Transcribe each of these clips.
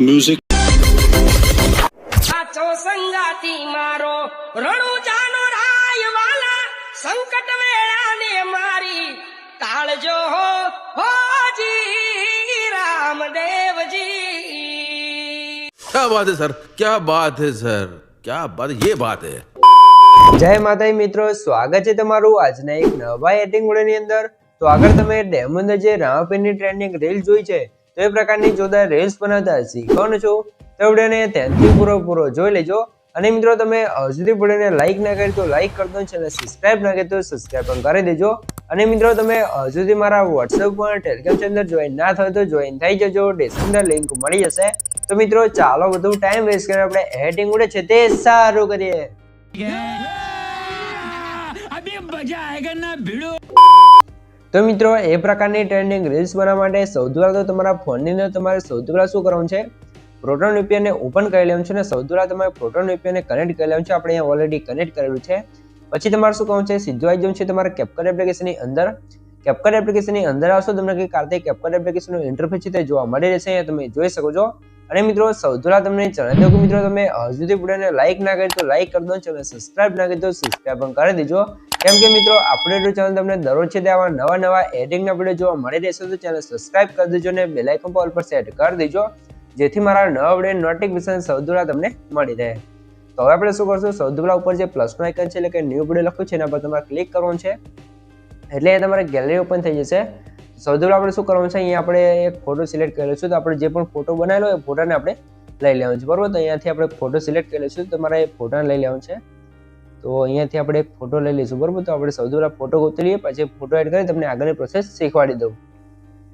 Music સાચો સંગાતી મારો રણુજાનો રાય વાલા સંકટ વેળાને મારી તાળજો હોજી રામદેવજી। क्या बात है सर, क्या बात है सर, क्या बात, ये बात है। જય માતાજી મિત્રો, સ્વાગત છે તમારું આજના એક નવા એડિટિંગ વિડિયોની અંદર। તો આગળ તમે ડેમો અંદર જે રામાપીરની ટ્રેન્ડિંગ રીલ જોઈ છે તો એ પ્રકારની જોરદાર રીલ્સ બનાવતા શીખવાનું છો તો વિડિયોને ધ્યાનથી પૂરો જોઈ લેજો। અને મિત્રો તમે હજુ સુધી વિડિયોને લાઈક ના કરી તો લાઈક કરી દો, ચેનલ સબસ્ક્રાઇબ ના કરી તો સબસ્ક્રાઇબ પણ કરી દેજો। અને મિત્રો તમે હજુ સુધી મારા WhatsApp પર ટેલિગ્રામ ચેનલ જોઈન ના થયો તો જોઈન થઈ જજો, ડિસ્ક્રિપ્શનમાં લિંક મળી જશે। તો મિત્રો ચાલો વધુ ટાઈમ વેસ્ટ કરીને આપણે એડિટિંગ વિડિયો છે તે સારું કરીએ। તો મિત્રો એ પ્રકારની ટ્રેન્ડિંગ રીલ્સ બનાવવા માટે સૌથી પહેલા તો તમારા ફોનની અંદર તમારે સૌથી પહેલા શું કરવાનું છે, પ્રોટોન VPN ને ઓપન કરી લેવાનું છે અને સૌથી પહેલા તમારે પ્રોટોન VPN ને કનેક્ટ કરી લેવાનું છે। આપણે અહીંયા ઓલરેડી કનેક્ટ કરેલું છે। પછી તમારે શું કરવાનું છે, સીધું આવી જવાનું છે તમારા CapCut એપ્લિકેશનની અંદર। CapCut એપ્લિકેશનની અંદર આવશો તમને કંઈક આ રીતે CapCut એપ્લિકેશનનું ઇન્ટરફેસ છે તે જોવા મળી રહેશે, અહીંયા તમે જોઈ શકો છો। અને મિત્રો સૌથી પહેલા તમને જણાવી દઉં કે મિત્રો તમે હજુ સુધી વિડિયોને લાઈક ના કરી તો લાઈક કરી દો, ચેનલ સબસ્ક્રાઇબ ના કરી તો સબસ્ક્રાઇબ પણ કરી દેજો। કેમ કે મિત્રો આપણે ચેનલ તમને દરરોજ છે તે આવા નવા એડિટિંગના વિડિયો જોવા મળી રહેશે, તો ચેનલ સબસ્ક્રાઇબ કરી દેજો અને બેલ આઇકન પર ઓલ પર સેટ કરી દેજો, જેથી મારા નવા વિડિયો નોટિફિકેશન સૌથી પહેલા તમને મળી રહે। તો હવે આપણે શું કરશું, સૌથી પહેલા ઉપર જે પ્લસનું આઇકન છે એટલે કે ન્યૂ વિડિયો લખ્યું છે એના પર તમારે ક્લિક કરવાનું છે, એટલે એ તમારે ગેલેરી ઓપન થઈ જશે। સૌથી પહેલા આપણે શું કરવાનું છે, અહીંયા આપણે એક ફોટો સિલેક્ટ કરી લઈશું। તો આપણે જે પણ ફોટો બનાવેલો એ ફોટાને આપણે લઈ લેવાનું છે, બરોબર। તો અહીંયાથી આપણે ફોટો સિલેક્ટ કરી લઈશું, તમારે એ ફોટાને લઈ લેવાનું છે। તો અહીંયાથી આપણે એક ફોટો લઈ લઈશું, બરોબર। તો આપણે સૌથી પહેલા ફોટો ગોતી લઈએ, પછી ફોટો એડ કરી તમને આગળની પ્રોસેસ શીખવાડી દઉં।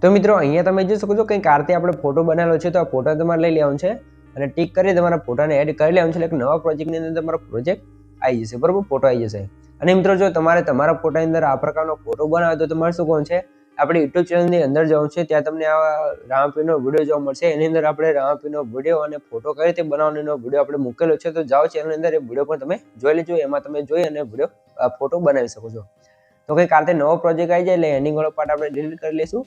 તો મિત્રો અહીંયા તમે જોઈ શકો છો કંઈક આ રીતે આપણે ફોટો બનાવેલો છે, તો આ ફોટો તમારે લઈ લેવાનું છે અને ટિક કરી તમારા ફોટાને એડ કરી લેવાનું છે, એટલે નવા પ્રોજેક્ટની અંદર તમારો પ્રોજેક્ટ આવી જશે, બરોબર, ફોટો આવી જશે। અને મિત્રો જો તમારે તમારા ફોટાની અંદર આ પ્રકારનો ફોટો બનાવે તો તમારે શું કરવાનું છે, આપણે યુટ્યુબ ચેનલની અંદર જવાનું છે, ત્યાં તમને આ રામાપીરનો વિડીયો જોવા મળશે। એની અંદર આપણે રામાપીરનો વિડીયો અને ફોટો કઈ રીતે બનાવવાનો વિડીયો આપણે મૂકેલો છે, તો જાઓ ચેનલની અંદર એ વિડીયો પણ તમે જોઈ લેજો, એમાં તમે જોઈ અને વિડીયો ફોટો બનાવી શકો છો। તો કંઈક આ રીતે નવો પ્રોજેક્ટ આવી જાય એટલે એન્ડિંગ વાળો પાર્ટ આપણે ડિલીટ કરી લઈશું।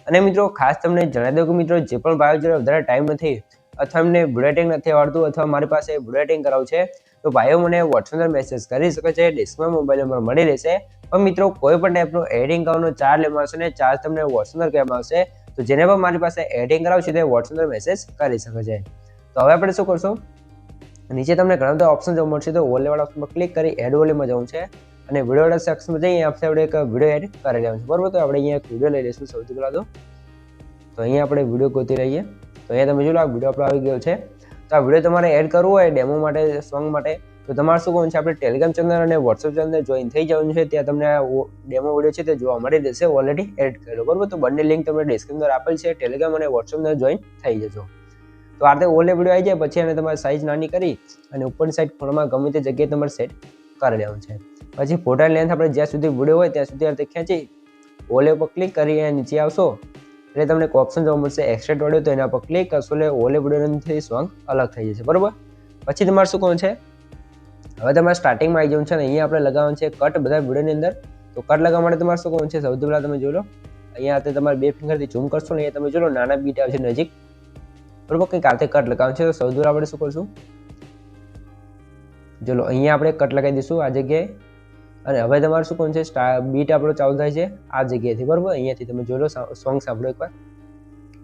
અને મિત્રો ખાસ તમને જણાવી દઉં કે મિત્રો જે પણ ભાઈઓ જોડે વધારે ટાઈમ નથી અથવા એમને વિડીયો એડિટિંગ નથી આવડતું અથવા મારી પાસે વિડીયો એડિટિંગ કરાવવું છે તો ભાઈઓ મને WhatsApp પર મેસેજ કરી શકે છે, ડિસ્ક્રિપ્શનમાં મોબાઈલ નંબર મળી રહેશે। પણ મિત્રો કોઈ પણ ટાઈપનું એડિટિંગ કરવાનો ચાર્જ લેવામાં આવશે ને ચાર્જ તમને WhatsApp પર કહેવામાં આવશે, તો જેને પણ મારી પાસે એડિટિંગ કરાવશે તે WhatsApp પર મેસેજ કરી શકે છે। તો હવે આપણે શું કરશું, નીચે તમને ઘણા બધા ઓપ્શન જોવા મળશે, તો વોલે વાળા ઓપ્શન પર ક્લિક કરી એડ વોલેમાં જવું છે અને વિડીયો વાળા સેક્શનમાં જઈએ આપણે એક વિડીયો એડ કરી લેવાનું છે, બરોબર। તો આપણે અહીંયા એક વિડીયો લઈ લઈશું સૌથી પહેલા તો અહીંયા આપણે વિડીયો ગોતી રહીએ, તો અહીંયા તમે જોઈ લો આ વિડીયો આપણો આવી ગયો છે। તો આ વિડીયો તમારે એડ કરવો હોય ડેમો માટે, સોંગ માટે, તો તમારે શું કરવાનું છે, આપણે ટેલિગ્રામ ચેનલ અને WhatsApp ચેનલ જોઈન થઈ જવાનું છે, ત્યાં તમને આ ડેમો વિડીયો છે તે જોવા મળી જશે, ઓલરેડી એડ કરેલો, બરોબર। તો બંને લિંક તમને ડિસ્ક્રિપ્શનમાં આપેલ છે, ટેલિગ્રામ અને WhatsApp જોઈન થઈ જજો। તો આ રીતે ઓલે વિડીયો આવી જાય પછી એને તમારે સાઇઝ નાની કરી અને ઉપરની સાઈડ ખૂણામાં ગમે તે જગ્યાએ તમારે સેટ કરી લેવાનું છે। પછી ફોટાની લેન્થ આપણે જ્યાં સુધી વિડીયો હોય ત્યાં સુધી આ રીતે ખેંચી ઓલે ઉપર ક્લિક કરી અને નીચે આવશો એટલે તમને એક ઓપ્શન જોવા મળશે એક્સટ્રેક્ટ ઓડિયો, તો એના પર ક્લિક કરશો એટલે ઓલે વિડીયોથી સોંગ અલગ થઈ જશે, બરોબર। પછી તમારે શું કરવાનું છે, હવે તમારે સ્ટાર્ટિંગમાં આવી જવું છે અને અહીંયા આપણે લગાવવાનું છે કટ બધા વિડીયોની અંદર। તો કટ લગાવવા માટે તમારે શું કરવાનું છે, સૌથી પહેલાં તમે જોઈ લો અહીંયા તમારે બે ફિંગરથી ઝૂમ કરશો ને અહીંયા તમે જોઈ લો નાના બીટ આવશે નજીક, બરોબર। કંઈક આ રીતે કટ લગાવવાનું છે, તો સૌથી પહેલાં આપણે શું કરશું, ચલો અહીંયા આપણે કટ લગાવી દઈશું આ જગ્યાએ। અને હવે તમારે શું કરવાનું છે, બીટ આપણો ચાલુ થાય છે આ જગ્યાએથી, બરોબર। અહીંયાથી તમે જોઈ લો સોંગ સાંભળો એકવાર,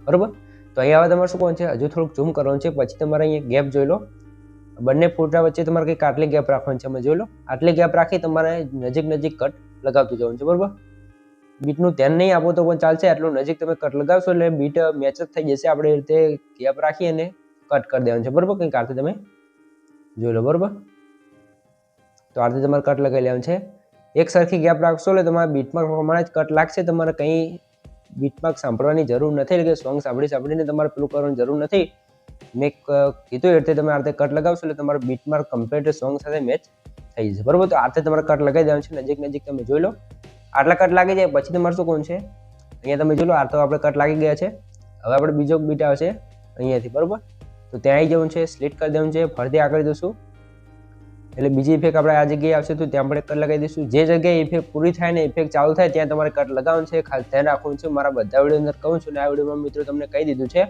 બરોબર। તો અહીંયા હવે તમારે શું કરવાનું છે, હજુ થોડુંક ઝૂમ કરવાનું છે, પછી તમારે અહીંયા ગેપ જોઈ લો, બંને ફોટા વચ્ચે તમારે કંઈક આટલી ગેપ રાખવાની છે, અમે જોઈ લો આટલી ગેપ રાખી તમારે નજીક કટ લગાવતું જવાનું છે, બરોબર। બીટનું ધ્યાન નહીં આપો તો પણ ચાલશે, આટલું નજીક તમે કટ લગાવશો એટલે બીટ મેચ જ થઈ જશે, આપણે એ રીતે ગેપ રાખી અને કટ કરી દેવાનું છે, બરોબર। કંઈક આ રીતે તમે જોઈ લો, બરોબર। તો આ રીતે તમારે કટ લગાવી લેવાનું છે, એક સરખી ગેપ રાખશો એટલે તમારે બીટમાર્ક પ્રમાણે જ કટ લાગશે, તમારે કંઈ બીટમાર્ક સાંભળવાની જરૂર નથી, એટલે કે સોંગ સાંભળીને તમારે પેલું કરવાની જરૂર નથી। મેં કીધું એ રીતે તમે આ રીતે કટ લગાવશો એટલે તમારું બીટમાર્ક કમ્પ્લીટ સોંગ સાથે મેચ થઈ જશે, બરોબર। તો આ રીતે તમારે કટ લગાવી દેવાનું છે, નજીક તમે જોઈ લો આટલા કટ લાગી જાય પછી તમારે શું કરવાનું છે, અહીંયા તમે જોઈ લો આ તો આપણે કટ લાગી ગયા છે। હવે આપણે બીજો બીટ આવશે અહીંયાથી, બરોબર। તો ત્યાં આવી જવાનું છે, સ્પ્લિટ કરી દેવાનું છે, ફરીથી આગળ જશું એટલે બીજી ઇફેક્ટ આપણે આ જગ્યાએ આવશે તો ત્યાં આપણે કટ લગાવી દઈશું. જે જગ્યાએ ઇફેક્ટ પૂરી થાય ને ઇફેક્ટ ચાલુ થાય ત્યાં તમારે કટ લગાવવાનું છે. ખાસ ધ્યાન રાખવાનું છે. મારા બધા વિડીયો અંદર કહું છું ને આ વિડીયોમાં મિત્રો તમને કહી દીધું છે.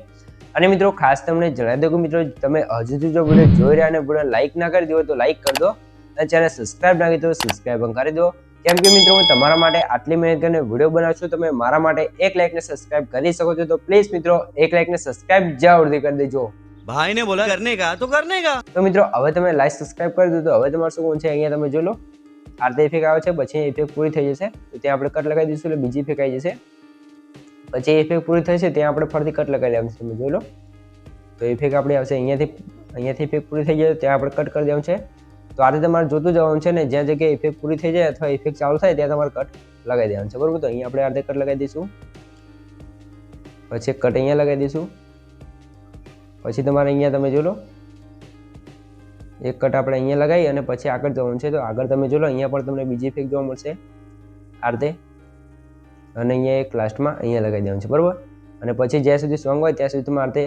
અને મિત્રો ખાસ તમને જણાવી દઉં કે મિત્રો તમે હજુ સુધી જો વિડીયો જોઈ રહ્યા અને વિડીયો લાઇક ના કરી દો તો લાઇક કરી દો અને ચેનલ સબસ્ક્રાઇબ ના કરી દો સબસ્ક્રાઇબ પણ કરી દો. કેમ કે મિત્રો હું તમારા માટે આટલી મહેનત કરીને વિડીયો બનાવું છું, તમે મારા માટે 1 લાઇક ને સબસ્ક્રાઇબ કરી શકો છો. તો પ્લીઝ મિત્રો 1 લાઇક ને સબસ્ક્રાઇબ જરૂરથી કરી દેજો. भाई ने बोला करने का तो करने का. તો મિત્રો હવે તમે લાઈક સબસ્ક્રાઇબ કરી દો. તો હવે તમારે શું કોણ છે અહીંયા તમે જોઈ લો આરતી ઇફેક્ટ આવે છે. પછી ઇફેક્ટ પૂરી થઈ જશે તો ત્યાં આપણે કટ લગાવી દઈશું એટલે બીજી ઇફેક્ટ આવી જશે. પછી ઇફેક્ટ પૂરી થશે ત્યાં આપણે ફરીથી કટ લગાવી લેવાનું છે. તમે જોઈ લો તો ઇફેક્ટ આપણી આવશે અહીંયાથી ઇફેક્ટ પૂરી થઈ જાય ત્યાં આપણે કટ કરી દેવાનું છે. તો આ રીતે તમારે જોતું જવાનું છે ને જ્યાં જગ્યાએ ઇફેક્ટ પૂરી થઈ જાય અથવા ઇફેક્ટ ચાલુ થાય ત્યાં તમારે કટ લગાવી દેવાનું છે. બરોબર, તો અહીંયા આપણે આ રીતે કટ લગાવી દઈશું. પછી કટ અહીંયા લગાવી દઈશું. પછી તમારે અહીંયા તમે જોઈ લો એક કટ આપણે અહીંયા લગાવી અને પછી આગળ જવાનું છે. તો આગળ તમે જોઈ લો અહીંયા પણ તમને બીજી ઇફેક્ટ જોવા મળશે આ રીતે. અને અહીંયા એક લાસ્ટમાં અહીંયા લગાવી દેવાનું છે. બરાબર, અને પછી જ્યાં સુધી સોંગ હોય ત્યાં સુધી તમારે આ રીતે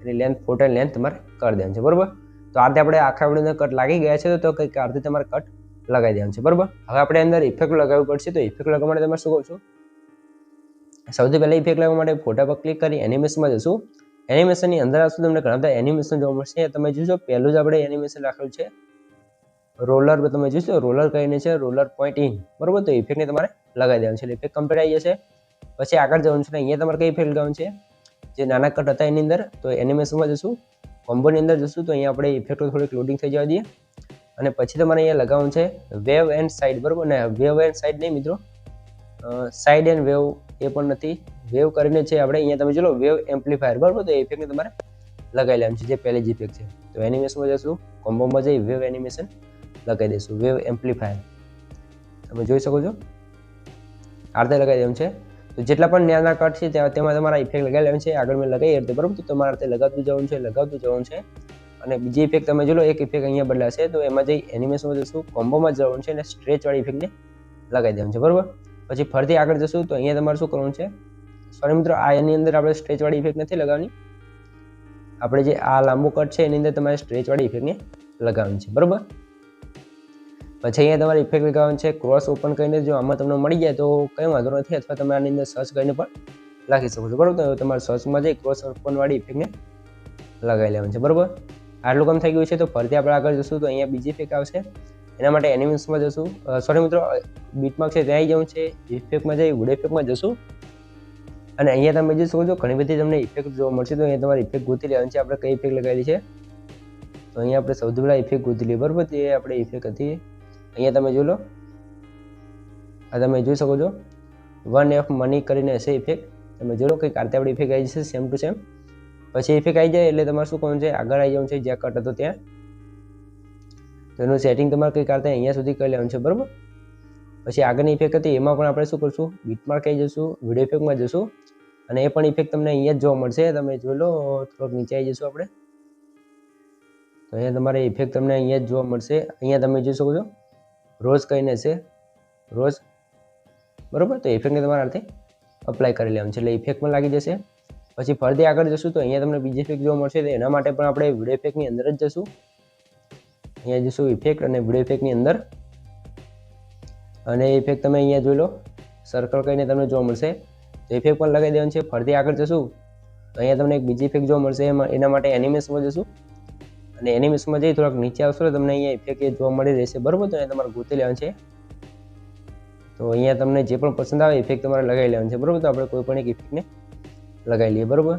એની લેન્થ ફોટો લેન્થ તમારે કરી દેવાનું છે. બરાબર, તો આ રીતે આપણે આખા વિડીયોને કટ લાગી ગયા છે તો કંઈક આ રીતે તમારે કટ લગાવી દેવાનું છે. બરાબર, હવે આપણે અંદર ઇફેક્ટ લગાવવી પડશે. તો ઇફેક્ટ લગાવવા માટે તમે શું કહો છો? સૌથી પહેલાં ઇફેક્ટ લગાવવા માટે ફોટા પર ક્લિક કરી એનિમેશનમાં જશું. એનિમેશનની અંદર આવશું તમને ઘણા બધા એનિમેશન જોવા મળશે. તમે જોશો પહેલું જ આપણે એનિમેશન રાખેલું છે રોલર. તમે જોશો રોલર કહીને છે રોલર પોઈન્ટ ઇન. બરાબર, તો ઇફેક્ટને તમારે લગાવી દેવાનું છે એટલે ઇફેક્ટ કમ્પ્લીટ આવી જશે. પછી આગળ જવાનું છે અહીંયા તમારે કઈ ઇફેક્ટ લગાવવાનું છે જે નાના કટ હતા એની અંદર. તો એનિમેશનમાં જશું, કોમ્બોની અંદર જશું તો અહીંયા આપણે ઇફેક્ટો થોડીક લોડિંગ થઈ જવા દઈએ. અને પછી તમારે અહીંયા લગાવવાનું છે વેવ એન્ડ સાઇડ. બરાબર, ને વેવ એન્ડ સાઇડ નહીં મિત્રો, સાઇડ એન્ડ વેવ એ પણ નથી, વેવ કરીને છે આપણે અહીંયા તમે જોઈ લો વેવ એમ્પ્લીફાયર. બરાબર, તો એ ઇફેક્ટને તમારે લગાવી લેવાનું છે જે પહેલી જ ઇફેક્ટ છે. તો એનિમેશનમાં જશું, કોમ્બોમાં જઈ વેવ એનિમેશન લગાવી દઈશું વેવ એમ્પ્લીફાયર. તમે જોઈ શકો છો આ રીતે લગાવી દેવાનું છે. તો જેટલા પણ નાના કટ છે તેમાં તમારા ઇફેક્ટ લગાવી લેવાનું છે. આગળ મેં લગાવી હતી. બરાબર, તો તમારે રીતે લગાવતું જવાનું છે. અને બીજી ઇફેક્ટ તમે જોઈ લો એક ઇફેક્ટ અહીંયા બદલાશે તો એમાં જઈ એનિમેશનમાં જશું, કોમ્બોમાં જવાનું છે અને સ્ટ્રેચવાળી ઇફેક્ટને લગાવી દેવાનું છે. બરાબર, પછી ફરીથી આગળ જશું તો અહીંયા તમારે શું કરવાનું છે? સોરી મિત્રો, આ એની અંદર આપણે સ્ટ્રેચવાળી ઇફેક્ટ નથી લગાવવાની. આપણે જે આ લાંબુ કટ છે એની અંદર તમારે સ્ટ્રેચવાળી ઇફેક્ટને લગાવવાની છે. બરાબર, પછી અહીંયા તમારે ઇફેક્ટ લગાવવાનું છે ક્રોસ ઓપન કરીને. જો આમાં તમને મળી જાય તો કંઈ વાંધો નથી, અથવા તમે આની અંદર સર્ચ કરીને પણ લખી શકો છો. બરાબર, તો તમારે સર્ચમાં જઈ ક્રોસ ઓપનવાળી ઇફેક્ટને લગાવી લેવાનું છે. બરાબર, આટલું કામ થઈ ગયું છે. તો ફરીથી આપણે આગળ જશું તો અહીંયા બીજી ઇફેક્ટ આવશે. એના માટે એનિમેશનમાં જશું, સોરી મિત્રો બીટમાર્ક છે ત્યાં આવી જવું છે. ઇફેક્ટમાં જઈ વુડ ઇફેક્ટમાં જશું અને અહીંયા તમે જોઈ શકો છો ઘણી બધી તમને ઇફેક્ટ જોવા મળશે. તો અહીંયા તમારે ઇફેક્ટ ગોતી લેવાની છે. આપણે કઈ ઇફેક્ટ લગાવેલી છે તો અહીંયા આપણે સૌથી પહેલાં ઇફેક્ટ ગોતી લઈએ. બરાબર, તે આપણે ઇફેક્ટ હતી અહીંયા તમે જોઈ લો. આ તમે જોઈ શકો છો 1F મની કરીને હશે ઇફેક્ટ. તમે જોઈ લો કંઈક આરતી આપણી ઇફેક્ટ આવી જશે સેમ ટુ સેમ. પછી ઇફેક્ટ આવી જાય એટલે તમારે શું કરવાનું છે? આગળ આવી જવાનું છે જ્યાં કટ હતો ત્યાં. તો એનું સેટિંગ તમારે કંઈક આરતી અહીંયા સુધી કરી લેવાનું છે. બરાબર, પછી આગળની ઇફેક્ટ હતી એમાં પણ આપણે શું કરશું? બીટમાર્ક આવી જશું, વિડીયો ઇફેક્ટમાં જશું અને એ પણ ઇફેક્ટ તમને અહીંયા જ જોવા મળશે. તમે જોઈ લો થોડોક નીચે આવી જશું આપણે. તો અહીંયા તમારે ઇફેક્ટ તમને અહીંયા જ જોવા મળશે. અહીંયા તમે જોઈ શકો છો રોજ કહીને છે રોજ. બરાબર, તો ઇફેક્ટને તમારે આરતી અપ્લાય કરી લેવાનું છે એટલે ઇફેક્ટ પણ લાગી જશે. પછી ફરીથી આગળ જશું તો અહીંયા તમને બીજી ઇફેક્ટ જોવા મળશે. તો એના માટે પણ આપણે વિડીયો ઇફેક્ટની અંદર જ જશું. અહીંયા જશું ઇફેક્ટ અને વિડીયો ઇફેક્ટની અંદર અને ઇફેક્ટ તમે અહીંયા જોઈ લો સર્કલ કરીને તમને જોવા મળશે. તો ઇફેક્ટ પણ લગાવી દેવાનું છે. ફરીથી આગળ જશું તો અહીંયા તમને એક બીજી ઇફેક્ટ જોવા મળશે. એના માટે એનિમેશનમાં જશું અને એનિમેશનમાં જઈ થોડાક નીચે આવશો તો તમને અહીંયા ઇફેક્ટ જોવા મળી રહેશે. બરાબર, તો અહીંયા તમારે ગોતી લેવાનું છે. તો અહીંયા તમને જે પણ પસંદ આવે ઇફેક્ટ તમારે લગાવી લેવાનું છે. બરાબર, તો આપણે કોઈ પણ એક ઇફેક્ટને લગાવી લઈએ. બરાબર,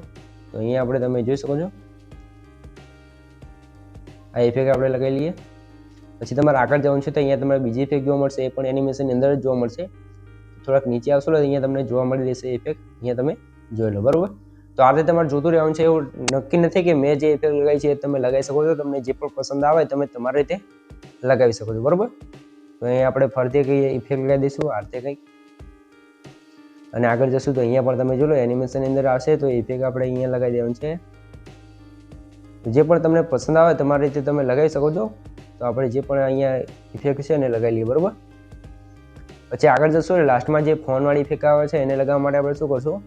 તો અહીંયા આપણે તમે જોઈ શકો છો આ ઇફેક્ટ આપણે લગાવી લઈએ. પછી તમારે આગળ જવાનું છે તો અહીંયા તમને બીજી ઇફેક્ટ જોવા મળશે. એ પણ એનિમેશનની અંદર જ જોવા મળશે. થોડાક નીચે આવશો તો અહીંયા તમને જોવા મળી રહેશે ઇફેક્ટ. અહીંયા તમે જોઈ લો. બરાબર, તો આ રીતે તમારે જોતું રહેવાનું છે. એવું નક્કી નથી કે મેં જે ઇફેક્ટ લગાવી છે એ તમે લગાવી શકો છો. તમને જે પણ પસંદ આવે તમે તમારી રીતે લગાવી શકો છો. બરાબર, તો અહીંયા આપણે ફરીથી કઈ ઇફેક્ટ લગાવી દઈશું આ રીતે કંઈક અને આગળ જશું તો અહીંયા પણ તમે જોઈ લો એનિમેશનની અંદર આવશે તો ઇફેક્ટ આપણે અહીંયા લગાવી દેવાનું છે. જે પણ તમને પસંદ આવે તમારી રીતે તમે લગાવી શકો છો. તો આપણે જે પણ અહીંયા ઇફેક્ટ છે એને લગાવી લઈએ. બરાબર, પછી આગળ જશું એટલે લાસ્ટમાં જે ફોનવાળી ઇફેક્ટ આવે છે એને લગાવવા માટે આપણે શું કરશું?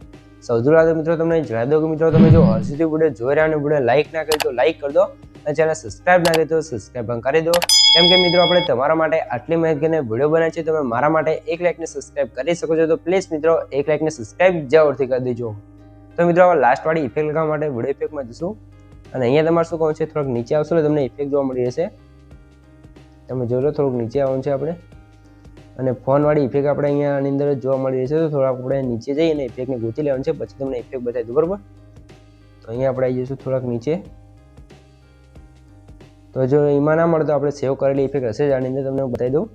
સૌથી પહેલાં તો મિત્રો તમને જણાવી દો કે મિત્રો તમે જો હજી સુધી વિડીયો જોઈ રહ્યા અને વિડીયો લાઇક ના કરી તો લાઇક કરી દો અને ચેનલ સબસ્ક્રાઇબ ના કરી તો સબસ્ક્રાઇબ પણ કરી દો, કેમ કે મિત્રો આપણે તમારા માટે આટલી માહિતીને વિડીયો બનાવી છે, તમે મારા માટે 1 લાઈકને સબસ્ક્રાઇબ કરી શકો છો, તો પ્લીઝ મિત્રો 1 લાઈકને સબસ્ક્રાઇબ જરૂરથી કરી દેજો. તો મિત્રો હવે લાસ્ટ વાળી ઇફેક્ટ લગાવવા માટે વિડીયો ઇફેક્ટમાં જશું અને અહીંયા તમારે શું કહું છે, થોડુંક નીચે આવશો એટલે તમને ઇફેક્ટ જોવા મળી રહેશે. તમે જોઈ લો, થોડુંક નીચે આવવાનું છે આપણે, અને ફોનવાળી ઇફેક્ટ આપણે અહીંયા આની અંદર જોવા મળી રહેશે. તો થોડા આપણે નીચે જઈ અને ઇફેક્ટને ગોતી લેવાનું છે, પછી તમને ઇફેક્ટ બતાવી દઉં, બરાબર. તો અહીંયા આપણે આવી જઈશું થોડાક નીચે. તો જો એમાં ના મળે તો આપણે સેવ કરેલી ઇફેક્ટ હશે જ, આની અંદર તમને બતાવી દઉં.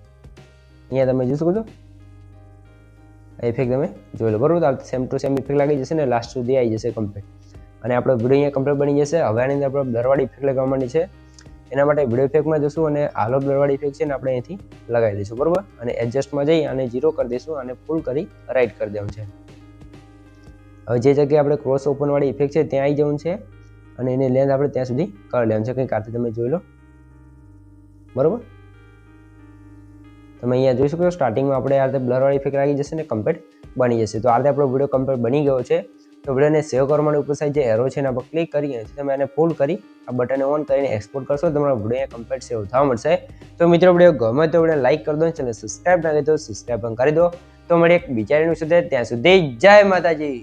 અહીંયા તમે જોઈ શકો છો, આ ઇફેક્ટ તમે જોઈ લો, બરાબર. તો સેમ ટુ સેમ ઇફેક્ટ લાગી જશે ને લાસ્ટ સુધી આવી જશે કમ્પ્લીટ, અને આપણો વિડીયો અહીંયા કમ્પ્લીટ બની જશે. હવે આની અંદર આપણે બ્લરવાળી ઇફેક્ટ લગાવવાની છે, એના માટે વિડીયો ઇફેક્ટમાં જશું અને હાલો બ્લરવાળી ઇફેક્ટ છે ને આપણે અહીંથી લગાવી દઈશું, બરાબર. અને એડજસ્ટમાં જઈ અને 0 કરી દઈશું અને ફૂલ કરી રાઈટ કરી દેવાનું છે. હવે જે જગ્યાએ આપણે ક્રોસ ઓપનવાળી ઇફેક્ટ છે ત્યાં આવી જવાનું છે અને એની લેન્થ આપણે ત્યાં સુધી કરી લેવાનું છે, કંઈક આથી તમે જોઈ લો, બરાબર. તમે અહીંયા જોઈ શકો છો સ્ટાર્ટિંગમાં આપણે આ રીતે બ્લરવાળી ઇફેક્ટ લાગી જશે ને કમ્પ્લીટ બની જશે. તો આ રીતે આપણો વિડીયો કમ્પ્લીટ બની ગયો છે. તો વિડીયોને સેવ કરવા માટે ઉપર સાઈડ જે એરો છે એના પર ક્લિક કરી અને તમે એને ફૂલ કરી આ બટનને ઓન કરીને એક્સપોર્ટ કરશો તો તમારો વિડીયો કમ્પ્લીટ સેવ થવા મળશે. તો મિત્રો વિડીયો ગમે તો વિડીયો લાઈક કરી દો, ચેનલ સબસ્ક્રાઇબ ના કરી તો સબસ્ક્રાઇબ પણ કરી દો. તો મળીએ એક બીજા વિડીયો સાથે, ત્યાં સુધી જય માતાજી.